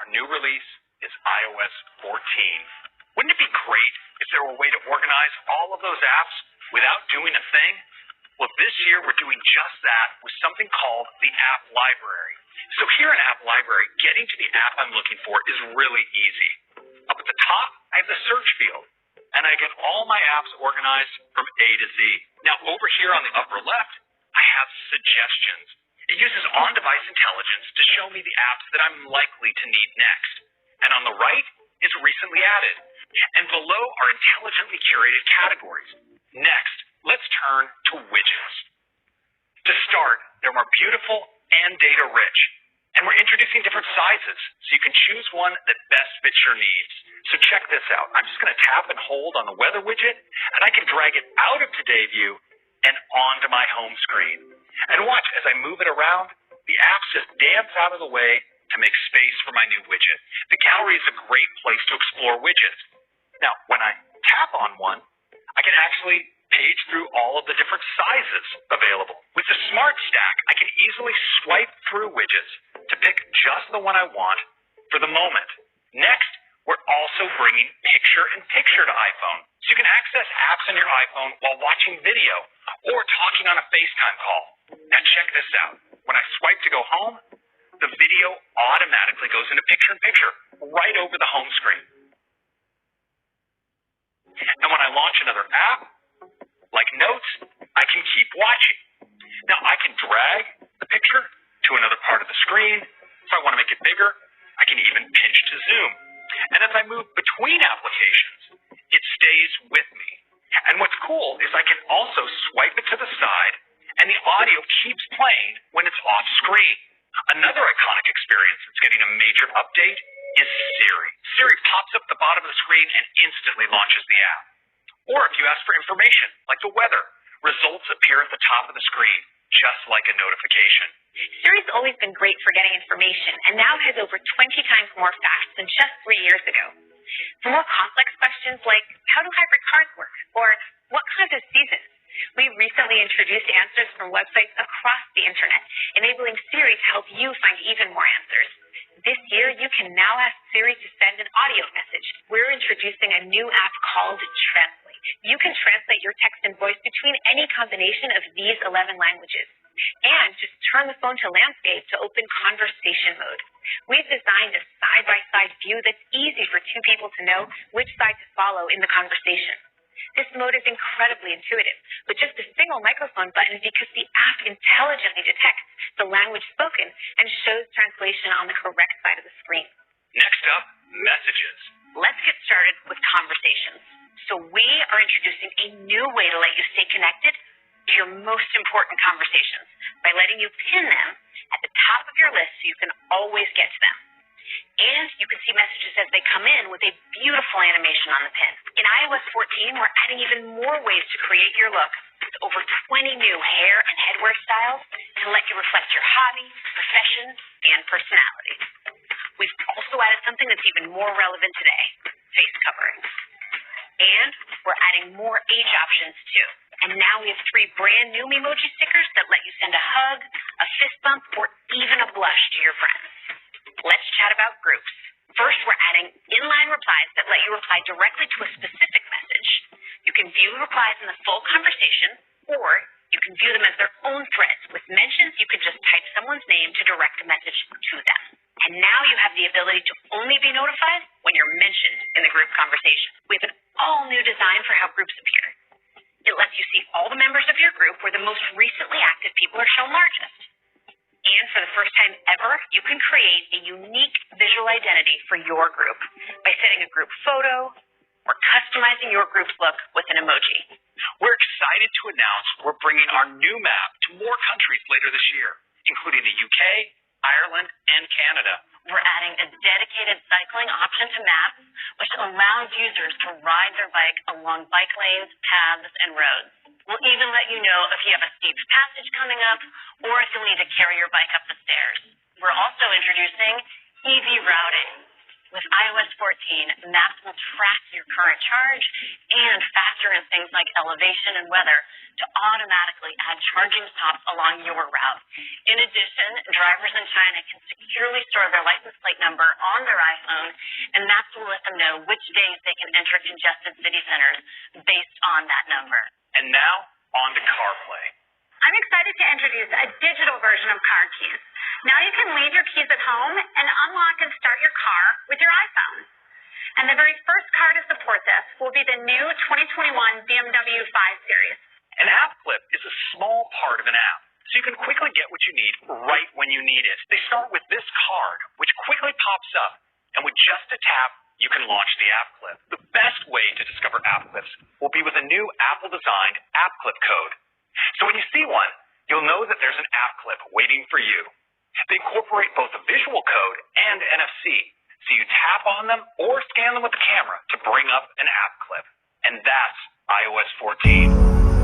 our new release is iOS 14. Wouldn't it be great if there were a way to organize all of those apps without doing a thing? Well, this year we're doing just that with something called the App Library. So here in App Library, getting to the app I'm looking for is really easy. Up at the top, I have the search field, and I get all my apps organized from A to Z. Now, over here on the upper left, I have suggestions. It uses on-device intelligence to show me the apps that I'm likely to need next. And on the right is recently added. And below are intelligently curated categories. Next, let's turn to widgets. To start, they're more beautiful and data-rich. And we're introducing different sizes, so you can choose one that best fits your needs. So check this out. I'm just going to tap and hold on the weather widget, and I can drag it out of Today View and onto my home screen. And watch, as I move it around, the apps just dance out of the way to make space for my new widget. The gallery is a great place to explore widgets. Now, when I tap on one, I can actually page through all of the different sizes available. With the Smart Stack, I can easily swipe through widgets to pick just the one I want for the moment. Next, we're also bringing Picture-in-Picture to iPhone, so you can access apps on your iPhone while watching video or talking on a FaceTime call. Now check this out. When I swipe to go home, the video automatically goes into Picture-in-Picture right over the home screen. And when I launch another app, like Notes, I can keep watching. Now I can drag the picture to another part of the screen. If I want to make it bigger, I can even pinch to zoom. And as I move between applications, it stays with me. And what's cool is I can also swipe it to the side, and the audio keeps playing when it's off screen. Another iconic experience that's getting a major update is Siri. Siri pops up at the bottom of the screen and instantly launches the app. Or if you ask for information, like the weather, results appear at the top of the screen, just like a notification. Siri's always been great for getting information, and now has over 20 times more facts than just 3 years ago. For more complex questions like, how do hybrid cars work? Or what causes seasons? We recently introduced answers from websites across the internet, enabling Siri to help you find even more answers. This year, you can now ask Siri to send an audio message. We're introducing a new app called Translate. You can translate your text and voice between any combination of these 11 languages. And just turn the phone to landscape to open conversation mode. We've designed a side-by-side view that's easy for two people to know which side to follow in the conversation. This mode is incredibly intuitive, with just a single microphone button because the app intelligently detects the language spoken and shows translation on the correct side of the screen. Next up, messages. Let's get started with conversations. So we are introducing a new way to let you stay connected to your most important conversations by letting you pin them at the top of your list so you can always get to them. And you can see messages as they come in with a beautiful animation on the pin. In iOS 14, we're adding even more ways to create your look with over 20 new hair and headwear styles to let you reflect your hobby, profession, and personality. We've also added something that's even more relevant today, face coverings. And we're adding more age options too. And now we have 3 brand new Memoji stickers that let you send a hug, a fist bump, or even a blush to your friends. Let's chat about groups. First, we're adding inline replies that let you reply directly to a specific message. You can view replies in the full conversation, or you can view them as their own threads. With mentions, you can just type someone's name to direct a message to them. And now you have the ability to only be notified when you're mentioned in the group conversation. We have an all-new design for how groups appear. It lets you see all the members of your group where the most recently active people are shown largest. And for the first time ever, you can create a unique visual identity for your group by setting a group photo or customizing your group's look with an emoji. We're excited to announce we're bringing our new map to more countries later this year, including the UK, Ireland, and Canada. We're adding a dedicated cycling option to maps, which allows users to ride their bike along bike lanes, paths, and roads. We'll even let you know if you have a steep passage coming up or if you'll need to carry your bike up the stairs. We're also introducing EV routing. With iOS 14, Maps will track your current charge and factor in things like elevation and weather to automatically add charging stops along your route. In addition, drivers in China can securely store their license plate number on their iPhone, and Maps will let them know which days they can enter congested city centers based on that number. And now, on to CarPlay. I'm excited to introduce a digital version of car keys. Now you can leave your keys at home and unlock and start your car with your iPhone. And the very first car to support this will be the new 2021 BMW 5 Series. An app clip is a small part of an app, so you can quickly get what you need right when you need it. They start with this card, which quickly pops up, and with just a tap, you can launch the app clip. The best way to discover app clips will be with a new Apple-designed app clip code. So when you see one, you'll know that there's an app clip waiting for you. They incorporate both a visual code and NFC, so you tap on them or scan them with the camera to bring up an app clip. And that's iOS 14.